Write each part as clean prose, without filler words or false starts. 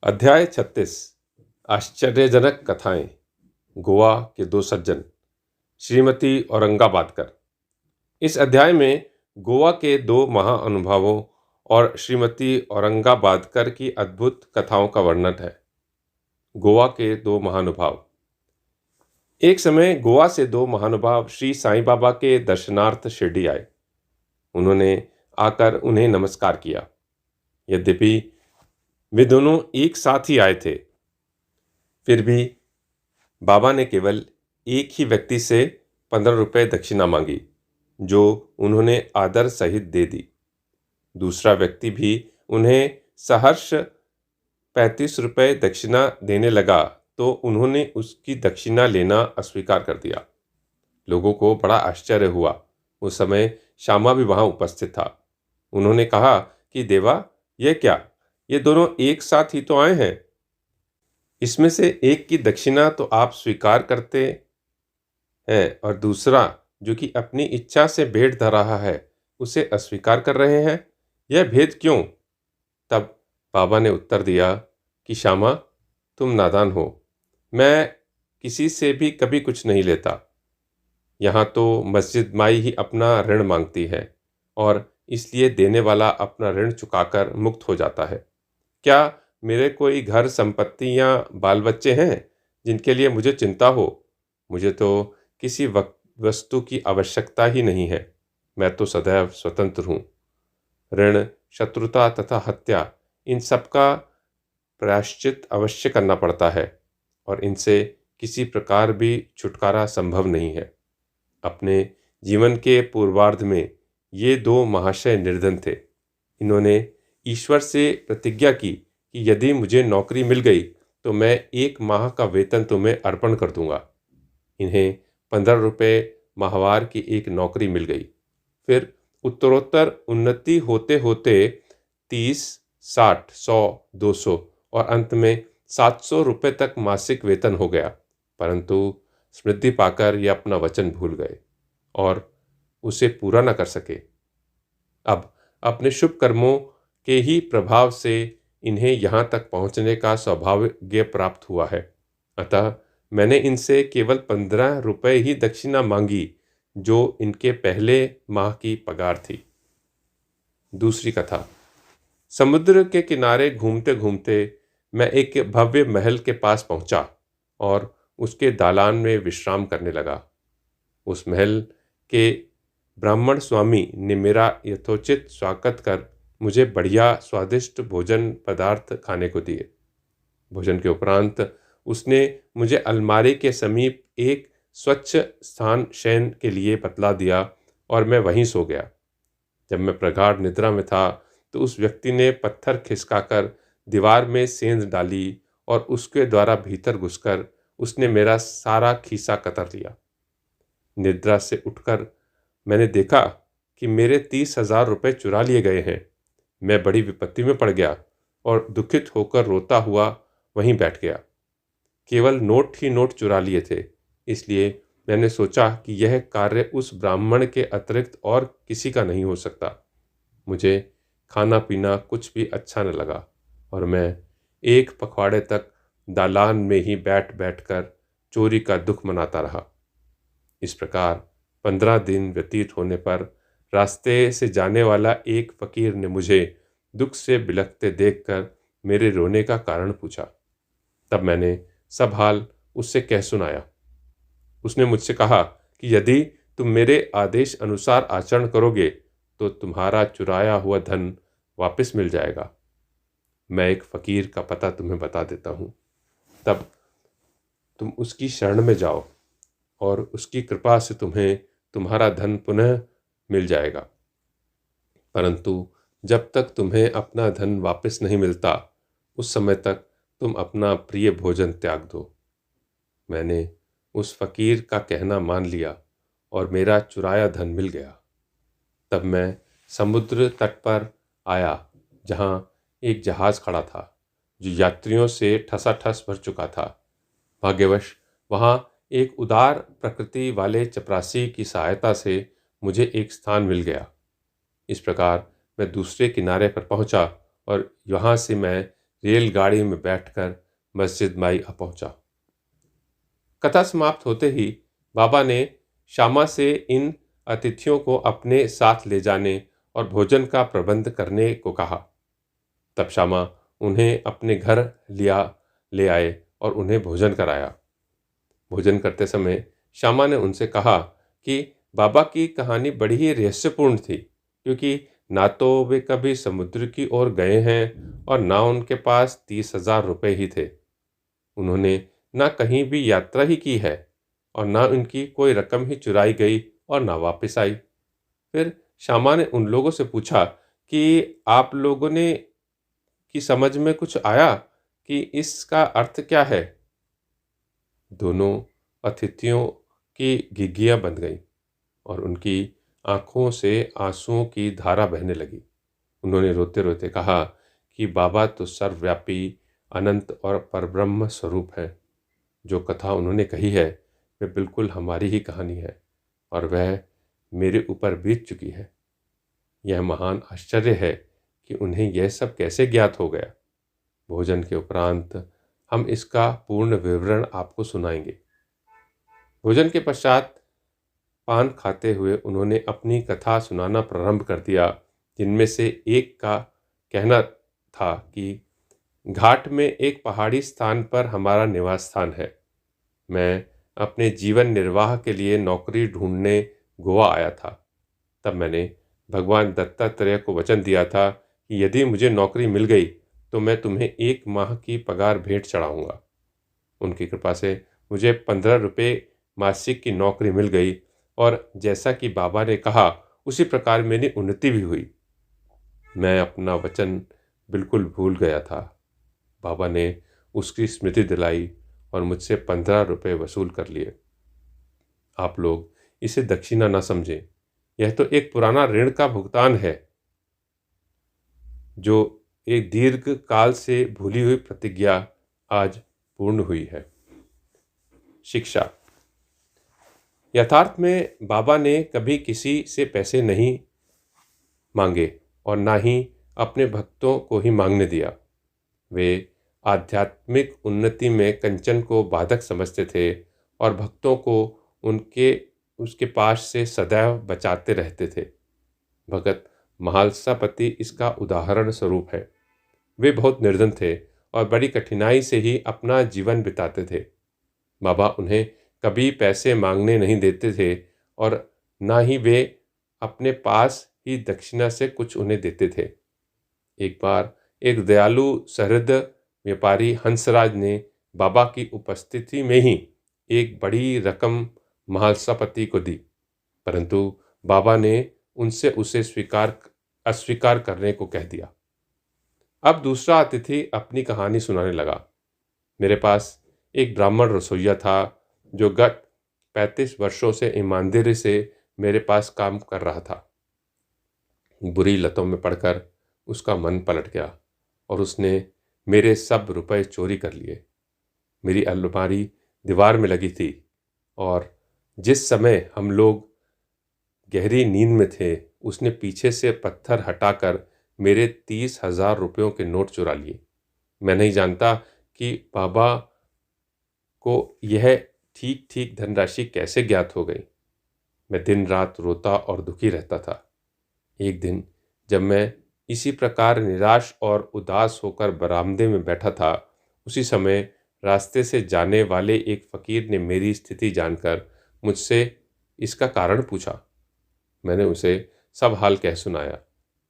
अध्याय 36। आश्चर्यजनक कथाएं। गोवा के दो सज्जन। श्रीमती औरंगाबादकर। इस अध्याय में गोवा के दो महाअनुभवों और श्रीमती औरंगाबादकर की अद्भुत कथाओं का वर्णन है। गोवा के दो महानुभाव। एक समय गोवा से दो महानुभाव श्री साईं बाबा के दर्शनार्थ शिरडी आए। उन्होंने आकर उन्हें नमस्कार किया। यद्यपि वे दोनों एक साथ ही आए थे, फिर भी बाबा ने केवल एक ही व्यक्ति से 15 रुपये दक्षिणा मांगी, जो उन्होंने आदर सहित दे दी। दूसरा व्यक्ति भी उन्हें सहर्ष 35 रुपये दक्षिणा देने लगा तो उन्होंने उसकी दक्षिणा लेना अस्वीकार कर दिया। लोगों को बड़ा आश्चर्य हुआ। उस समय श्यामा भी वहां उपस्थित था। उन्होंने कहा कि देवा, यह क्या? ये दोनों एक साथ ही तो आए हैं। इसमें से एक की दक्षिणा तो आप स्वीकार करते हैं और दूसरा, जो कि अपनी इच्छा से भेंट धर रहा है, उसे अस्वीकार कर रहे हैं। यह भेद क्यों? तब बाबा ने उत्तर दिया कि श्यामा, तुम नादान हो। मैं किसी से भी कभी कुछ नहीं लेता। यहाँ तो मस्जिद माई ही अपना ऋण मांगती है और इसलिए देने वाला अपना ऋण चुकाकर मुक्त हो जाता है। क्या मेरे कोई घर संपत्ति या बाल बच्चे हैं जिनके लिए मुझे चिंता हो? मुझे तो किसी वस्तु की आवश्यकता ही नहीं है। मैं तो सदैव स्वतंत्र हूँ। ऋण, शत्रुता तथा हत्या, इन सब का प्रायश्चित अवश्य करना पड़ता है और इनसे किसी प्रकार भी छुटकारा संभव नहीं है। अपने जीवन के पूर्वार्ध में ये दो महाशय निर्धन थे। इन्होंने ईश्वर से प्रतिज्ञा की कि यदि मुझे नौकरी मिल गई तो मैं 1 माह का वेतन तुम्हें अर्पण कर दूंगा। इन्हें 15 रुपये माहवार की एक नौकरी मिल गई। फिर उत्तरोत्तर उन्नति होते होते 30, 60, 100, 200 और अंत में 700 रुपये तक मासिक वेतन हो गया। परंतु समृद्धि पाकर ये अपना वचन भूल गए और उसे पूरा न कर सके। अब अपने शुभ कर्मों के ही प्रभाव से इन्हें यहाँ तक पहुँचने का सौभाग्य प्राप्त हुआ है। अतः मैंने इनसे केवल 15 रुपये ही दक्षिणा मांगी, जो इनके पहले माह की पगार थी। दूसरी कथा। समुद्र के किनारे घूमते घूमते मैं एक भव्य महल के पास पहुंचा और उसके दालान में विश्राम करने लगा। उस महल के ब्राह्मण स्वामी ने मेरा यथोचित स्वागत कर मुझे बढ़िया स्वादिष्ट भोजन पदार्थ खाने को दिए। भोजन के उपरांत उसने मुझे अलमारी के समीप एक स्वच्छ स्थान शयन के लिए बतला दिया और मैं वहीं सो गया। जब मैं प्रगाढ़ निद्रा में था तो उस व्यक्ति ने पत्थर खिसकाकर दीवार में सेंध डाली और उसके द्वारा भीतर घुसकर उसने मेरा सारा खीसा कतर लिया। निद्रा से उठकर मैंने देखा कि मेरे 30,000 रुपये चुरा लिए गए हैं। मैं बड़ी विपत्ति में पड़ गया और दुखित होकर रोता हुआ वहीं बैठ गया। केवल नोट ही नोट चुरा लिए थे, इसलिए मैंने सोचा कि यह कार्य उस ब्राह्मण के अतिरिक्त और किसी का नहीं हो सकता। मुझे खाना पीना कुछ भी अच्छा न लगा और मैं एक पखवाड़े तक दालान में ही बैठ बैठकर चोरी का दुख मनाता रहा। इस प्रकार 15 दिन व्यतीत होने पर रास्ते से जाने वाला एक फकीर ने मुझे दुख से बिलखते देखकर मेरे रोने का कारण पूछा। तब मैंने सब हाल उससे कह सुनाया। उसने मुझसे कहा कि यदि तुम मेरे आदेश अनुसार आचरण करोगे तो तुम्हारा चुराया हुआ धन वापस मिल जाएगा। मैं एक फकीर का पता तुम्हें बता देता हूँ। तब तुम उसकी शरण में जाओ और उसकी कृपा से तुम्हें तुम्हारा धन पुनः मिल जाएगा। परंतु जब तक तुम्हें अपना धन वापस नहीं मिलता, उस समय तक तुम अपना प्रिय भोजन त्याग दो। मैंने उस फकीर का कहना मान लिया और मेरा चुराया धन मिल गया। तब मैं समुद्र तट पर आया, जहाँ एक जहाज़ खड़ा था, जो यात्रियों से ठसाठस भर चुका था। भाग्यवश वहाँ एक उदार प्रकृति वाले चपरासी की सहायता से मुझे एक स्थान मिल गया। इस प्रकार मैं दूसरे किनारे पर पहुंचा और यहाँ से मैं रेलगाड़ी में बैठकर मस्जिद माई आ पहुंचा। कथा समाप्त होते ही बाबा ने श्यामा से इन अतिथियों को अपने साथ ले जाने और भोजन का प्रबंध करने को कहा। तब श्यामा उन्हें अपने घर ले आए और उन्हें भोजन कराया। भोजन करते समय श्यामा ने उनसे कहा कि बाबा की कहानी बड़ी ही रहस्यपूर्ण थी, क्योंकि ना तो वे कभी समुद्र की ओर गए हैं और ना उनके पास 30,000 रुपये ही थे। उन्होंने ना कहीं भी यात्रा ही की है और ना उनकी कोई रकम ही चुराई गई और ना वापस आई। फिर श्यामा ने उन लोगों से पूछा कि आप लोगों ने की समझ में कुछ आया कि इसका अर्थ क्या है? दोनों अतिथियों की घिघियाँ बंध गईं और उनकी आंखों से आंसुओं की धारा बहने लगी। उन्होंने रोते रोते कहा कि बाबा तो सर्वव्यापी, अनंत और परब्रह्म स्वरूप है। जो कथा उन्होंने कही है वह बिल्कुल हमारी ही कहानी है और वह मेरे ऊपर बीत चुकी है। यह महान आश्चर्य है कि उन्हें यह सब कैसे ज्ञात हो गया। भोजन के उपरांत हम इसका पूर्ण विवरण आपको सुनाएंगे। भोजन के पश्चात पान खाते हुए उन्होंने अपनी कथा सुनाना प्रारंभ कर दिया, जिनमें से एक का कहना था कि घाट में एक पहाड़ी स्थान पर हमारा निवास स्थान है। मैं अपने जीवन निर्वाह के लिए नौकरी ढूंढने गोवा आया था। तब मैंने भगवान दत्तात्रेय को वचन दिया था कि यदि मुझे नौकरी मिल गई तो मैं तुम्हें 1 माह की पगार भेंट चढ़ाऊँगा। उनकी कृपा से मुझे 15 रुपये मासिक की नौकरी मिल गई और जैसा कि बाबा ने कहा उसी प्रकार मेरी उन्नति भी हुई। मैं अपना वचन बिल्कुल भूल गया था। बाबा ने उसकी स्मृति दिलाई और मुझसे 15 रुपये वसूल कर लिए। आप लोग इसे दक्षिणा न समझें, यह तो एक पुराना ऋण का भुगतान है जो एक दीर्घ काल से भूली हुई प्रतिज्ञा आज पूर्ण हुई है। शिक्षा। यथार्थ में बाबा ने कभी किसी से पैसे नहीं मांगे और ना ही अपने भक्तों को ही मांगने दिया। वे आध्यात्मिक उन्नति में कंचन को बाधक समझते थे और भक्तों को उसके पास से सदैव बचाते रहते थे। भगत महालसापति इसका उदाहरण स्वरूप है। वे बहुत निर्धन थे और बड़ी कठिनाई से ही अपना जीवन बिताते थे। बाबा उन्हें कभी पैसे मांगने नहीं देते थे और ना ही वे अपने पास ही दक्षिणा से कुछ उन्हें देते थे। एक बार एक दयालु सहृदय व्यापारी हंसराज ने बाबा की उपस्थिति में ही एक बड़ी रकम महालसापति को दी, परंतु बाबा ने उनसे उसे अस्वीकार करने को कह दिया। अब दूसरा अतिथि अपनी कहानी सुनाने लगा। मेरे पास एक ब्राह्मण रसोइया था जो गत 35 वर्षों से ईमानदारी से मेरे पास काम कर रहा था। बुरी लतों में पड़कर उसका मन पलट गया और उसने मेरे सब रुपए चोरी कर लिए। मेरी अलमारी दीवार में लगी थी और जिस समय हम लोग गहरी नींद में थे उसने पीछे से पत्थर हटाकर मेरे 30,000 रुपयों के नोट चुरा लिए। मैं नहीं जानता कि बाबा को यह ठीक ठीक धनराशि कैसे ज्ञात हो गई। मैं दिन रात रोता और दुखी रहता था। एक दिन जब मैं इसी प्रकार निराश और उदास होकर बरामदे में बैठा था, उसी समय रास्ते से जाने वाले एक फ़कीर ने मेरी स्थिति जानकर मुझसे इसका कारण पूछा। मैंने उसे सब हाल कह सुनाया।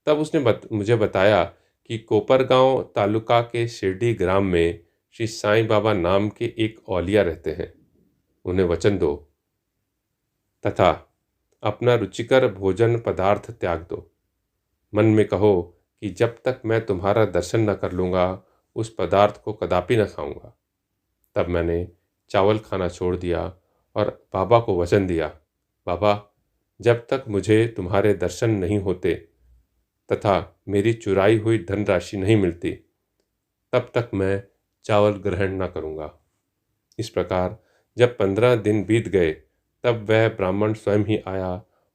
तब उसने मुझे बताया कि कोपरगांव तालुका के शिरडी ग्राम में श्री साईं बाबा नाम के एक औलिया रहते हैं। उन्हें वचन दो तथा अपना रुचिकर भोजन पदार्थ त्याग दो। मन में कहो कि जब तक मैं तुम्हारा दर्शन न कर लूँगा उस पदार्थ को कदापि न खाऊंगा। तब मैंने चावल खाना छोड़ दिया और बाबा को वचन दिया, बाबा जब तक मुझे तुम्हारे दर्शन नहीं होते तथा मेरी चुराई हुई धनराशि नहीं मिलती तब तक मैं चावल ग्रहण न करूँगा। इस प्रकार जब 15 दिन बीत गए तब वह ब्राह्मण स्वयं ही आया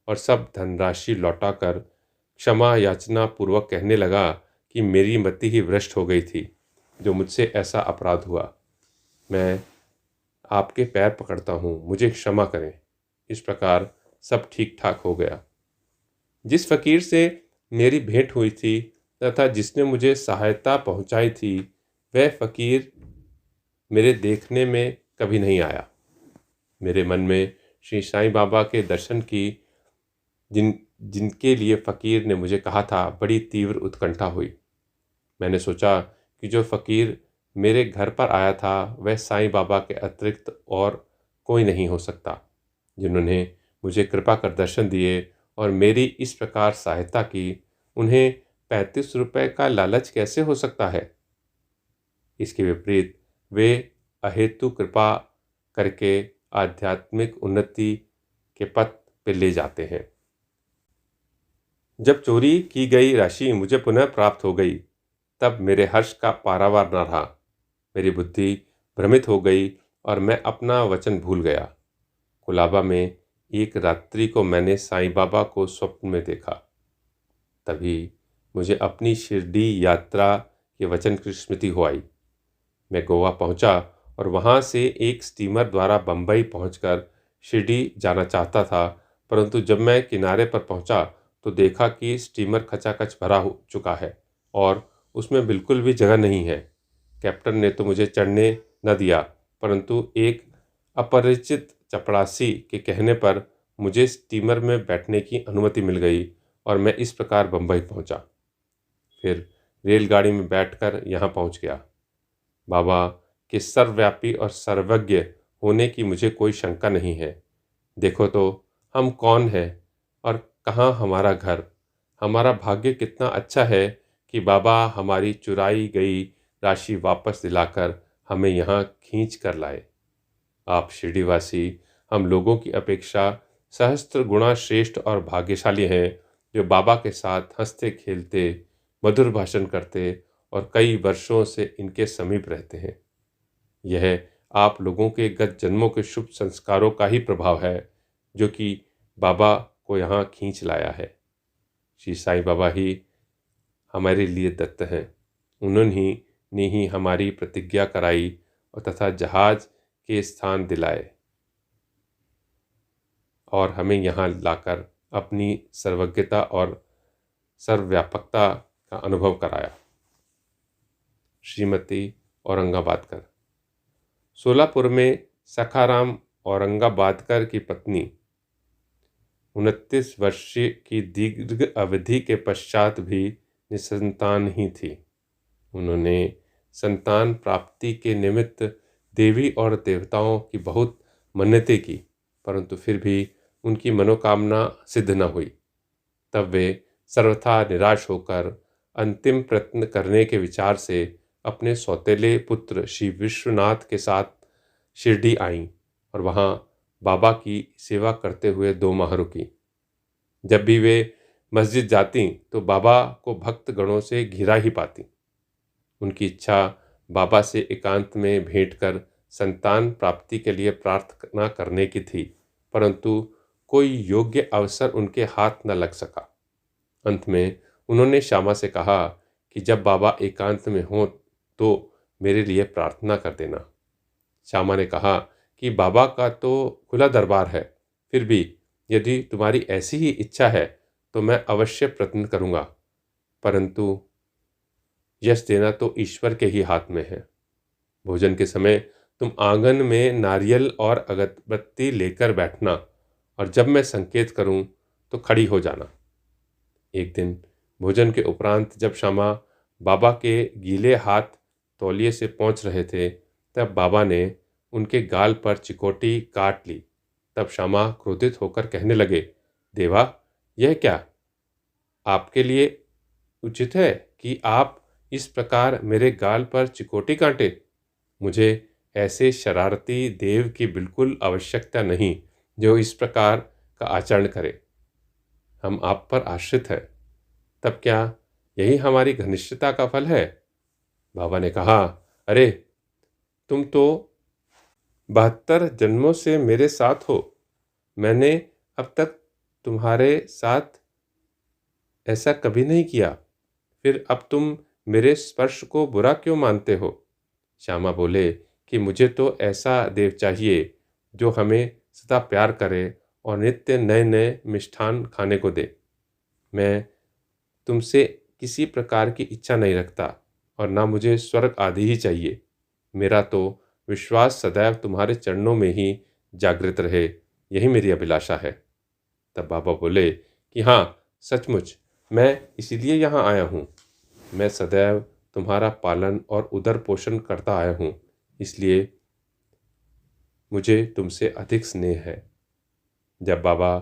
और सब धनराशि लौटाकर क्षमा याचना पूर्वक कहने लगा कि मेरी मति ही भ्रष्ट हो गई थी जो मुझसे ऐसा अपराध हुआ। मैं आपके पैर पकड़ता हूँ, मुझे क्षमा करें। इस प्रकार सब ठीक ठाक हो गया। जिस फकीर से मेरी भेंट हुई थी तथा जिसने मुझे सहायता पहुंचाई थी, वह फकीर मेरे देखने में कभी नहीं आया। मेरे मन में श्री साईं बाबा के दर्शन की जिनके लिए फ़कीर ने मुझे कहा था, बड़ी तीव्र उत्कंठा हुई। मैंने सोचा कि जो फ़कीर मेरे घर पर आया था वह साईं बाबा के अतिरिक्त और कोई नहीं हो सकता, जिन्होंने मुझे कृपा कर दर्शन दिए और मेरी इस प्रकार सहायता की। उन्हें 35 रुपये का लालच कैसे हो सकता है? इसके विपरीत वे अहेतु कृपा करके आध्यात्मिक उन्नति के पथ पे ले जाते हैं। जब चोरी की गई राशि मुझे पुनः प्राप्त हो गई, तब मेरे हर्ष का पारावार न रहा। मेरी बुद्धि भ्रमित हो गई और मैं अपना वचन भूल गया। कुलाबा में एक रात्रि को मैंने साईं बाबा को स्वप्न में देखा। तभी मुझे अपनी शिरडी यात्रा के वचन की स्मृति हो आई। मैं गोवा पहुंचा और वहां से एक स्टीमर द्वारा बंबई पहुंचकर शिरडी जाना चाहता था, परंतु जब मैं किनारे पर पहुंचा तो देखा कि स्टीमर खचाखच भरा हो चुका है और उसमें बिल्कुल भी जगह नहीं है। कैप्टन ने तो मुझे चढ़ने न दिया, परंतु एक अपरिचित चपरासी के कहने पर मुझे स्टीमर में बैठने की अनुमति मिल गई और मैं इस प्रकार बंबई पहुंचा। फिर रेलगाड़ी में बैठकर यहाँ पहुंच गया। बाबा के सर्वव्यापी और सर्वज्ञ होने की मुझे कोई शंका नहीं है। देखो तो हम कौन हैं और कहाँ हमारा घर। हमारा भाग्य कितना अच्छा है कि बाबा हमारी चुराई गई राशि वापस दिलाकर हमें यहाँ खींच कर लाए। आप शिरडीवासी हम लोगों की अपेक्षा सहस्त्र गुणा श्रेष्ठ और भाग्यशाली हैं, जो बाबा के साथ हंसते खेलते मधुर भाषण करते और कई वर्षों से इनके समीप रहते हैं। यह आप लोगों के गत जन्मों के शुभ संस्कारों का ही प्रभाव है, जो कि बाबा को यहाँ खींच लाया है। श्री साईं बाबा ही हमारे लिए दत्त हैं। उन्होंने ही हमारी प्रतिज्ञा कराई और तथा जहाज के स्थान दिलाए और हमें यहाँ लाकर अपनी सर्वज्ञता और सर्वव्यापकता का अनुभव कराया। श्रीमती औरंगाबादकर। सोलापुर में सखाराम औरंगाबादकर की पत्नी 29 वर्ष की दीर्घ अवधि के पश्चात भी निसंतान ही थी। उन्होंने संतान प्राप्ति के निमित्त देवी और देवताओं की बहुत मन्नतें की, परंतु फिर भी उनकी मनोकामना सिद्ध न हुई। तब वे सर्वथा निराश होकर अंतिम प्रयत्न करने के विचार से अपने सौतेले पुत्र श्री विश्वनाथ के साथ शिरडी आईं और वहाँ बाबा की सेवा करते हुए 2 माह रुकी। जब भी वे मस्जिद जाती तो बाबा को भक्त गणों से घिरा ही पाती। उनकी इच्छा बाबा से एकांत में भेंट कर संतान प्राप्ति के लिए प्रार्थना करने की थी, परंतु कोई योग्य अवसर उनके हाथ न लग सका। अंत में उन्होंने श्यामा से कहा कि जब बाबा एकांत में हों तो मेरे लिए प्रार्थना कर देना। श्यामा ने कहा कि बाबा का तो खुला दरबार है, फिर भी यदि तुम्हारी ऐसी ही इच्छा है तो मैं अवश्य प्रयत्न करूँगा, परंतु यश देना तो ईश्वर के ही हाथ में है। भोजन के समय तुम आंगन में नारियल और अगरबत्ती लेकर बैठना और जब मैं संकेत करूं तो खड़ी हो जाना। एक दिन भोजन के उपरांत जब श्यामा बाबा के गीले हाथ तौलिए से पोंछ रहे थे, तब बाबा ने उनके गाल पर चिकोटी काट ली। तब श्यामा क्रोधित होकर कहने लगे, देवा, यह क्या? आपके लिए उचित है कि आप इस प्रकार मेरे गाल पर चिकोटी काटें? मुझे ऐसे शरारती देव की बिल्कुल आवश्यकता नहीं जो इस प्रकार का आचरण करे। हम आप पर आश्रित हैं, तब क्या यही हमारी घनिष्ठता का फल है? बाबा ने कहा, अरे तुम तो 72 जन्मों से मेरे साथ हो। मैंने अब तक तुम्हारे साथ ऐसा कभी नहीं किया, फिर अब तुम मेरे स्पर्श को बुरा क्यों मानते हो? श्यामा बोले कि मुझे तो ऐसा देव चाहिए जो हमें सदा प्यार करे और नित्य नए नए मिष्ठान खाने को दे। मैं तुमसे किसी प्रकार की इच्छा नहीं रखता और ना मुझे स्वर्ग आदि ही चाहिए। मेरा तो विश्वास सदैव तुम्हारे चरणों में ही जागृत रहे, यही मेरी अभिलाषा है। तब बाबा बोले कि हाँ, सचमुच मैं इसीलिए यहाँ आया हूँ। मैं सदैव तुम्हारा पालन और उदर पोषण करता आया हूँ, इसलिए मुझे तुमसे अधिक स्नेह है। जब बाबा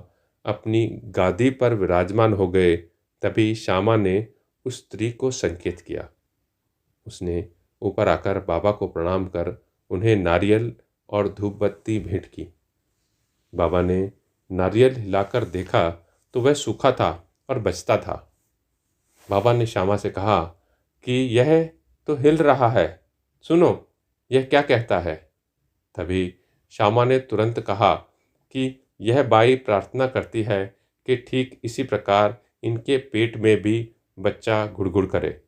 अपनी गादी पर विराजमान हो गए, तभी श्यामा ने उस स्त्री को संकेत किया। उसने ऊपर आकर बाबा को प्रणाम कर उन्हें नारियल और धूप बत्ती भेंट की। बाबा ने नारियल हिलाकर देखा तो वह सूखा था और बचता था। बाबा ने श्यामा से कहा कि यह तो हिल रहा है, सुनो यह क्या कहता है। तभी श्यामा ने तुरंत कहा कि यह बाई प्रार्थना करती है कि ठीक इसी प्रकार इनके पेट में भी बच्चा गुड़गुड़ करे,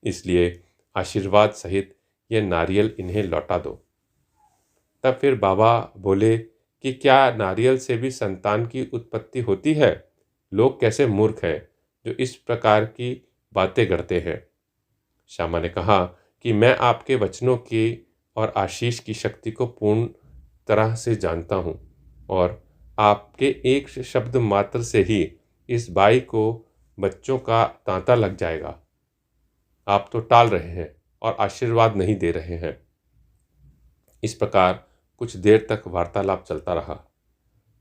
इसलिए आशीर्वाद सहित यह नारियल इन्हें लौटा दो। तब फिर बाबा बोले कि क्या नारियल से भी संतान की उत्पत्ति होती है? लोग कैसे मूर्ख हैं जो इस प्रकार की बातें करते हैं। श्यामा ने कहा कि मैं आपके वचनों की और आशीष की शक्ति को पूर्ण तरह से जानता हूँ और आपके एक शब्द मात्र से ही इस बाई को बच्चों का तांता लग जाएगा। आप तो टाल रहे हैं और आशीर्वाद नहीं दे रहे हैं। इस प्रकार कुछ देर तक वार्तालाप चलता रहा।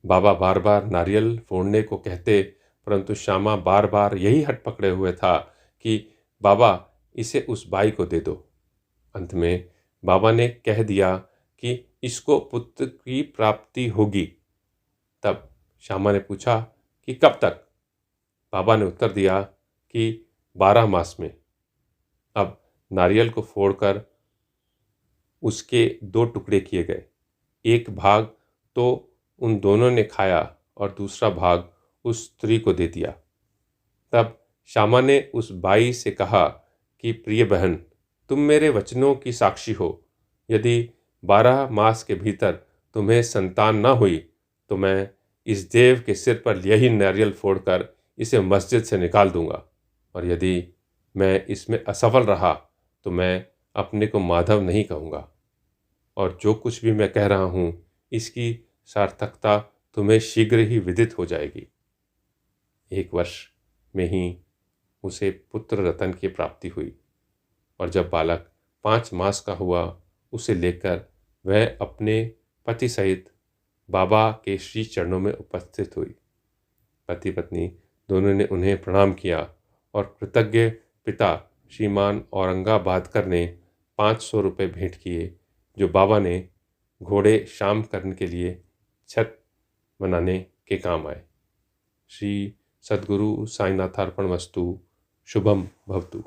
बाबा बार बार नारियल फोड़ने को कहते, परंतु श्यामा बार बार यही हट पकड़े हुए था कि बाबा इसे उस बाई को दे दो। अंत में बाबा ने कह दिया कि इसको पुत्र की प्राप्ति होगी। तब श्यामा ने पूछा कि कब तक? बाबा ने उत्तर दिया कि 12 मास में। अब नारियल को फोड़कर उसके 2 टुकड़े किए गए। एक भाग तो उन दोनों ने खाया और दूसरा भाग उस स्त्री को दे दिया। तब श्यामा ने उस बाई से कहा कि प्रिय बहन, तुम मेरे वचनों की साक्षी हो। यदि 12 मास के भीतर तुम्हें संतान न हुई तो मैं इस देव के सिर पर यही नारियल फोड़कर इसे मस्जिद से निकाल दूंगा, और यदि मैं इसमें असफल रहा तो मैं अपने को माधव नहीं कहूँगा, और जो कुछ भी मैं कह रहा हूँ इसकी सार्थकता तुम्हें शीघ्र ही विदित हो जाएगी। 1 वर्ष में ही उसे पुत्र रतन की प्राप्ति हुई, और जब बालक 5 मास का हुआ उसे लेकर वह अपने पति सहित बाबा के श्री चरणों में उपस्थित हुई। पति पत्नी दोनों ने उन्हें प्रणाम किया और कृतज्ञ पिता श्रीमान औरंगाबादकर ने 500 रुपये भेंट किए, जो बाबा ने घोड़े शाम करने के लिए छत बनाने के काम आए। श्री सद्गुरु साईनाथार्पणमस्तु। शुभम भवतु।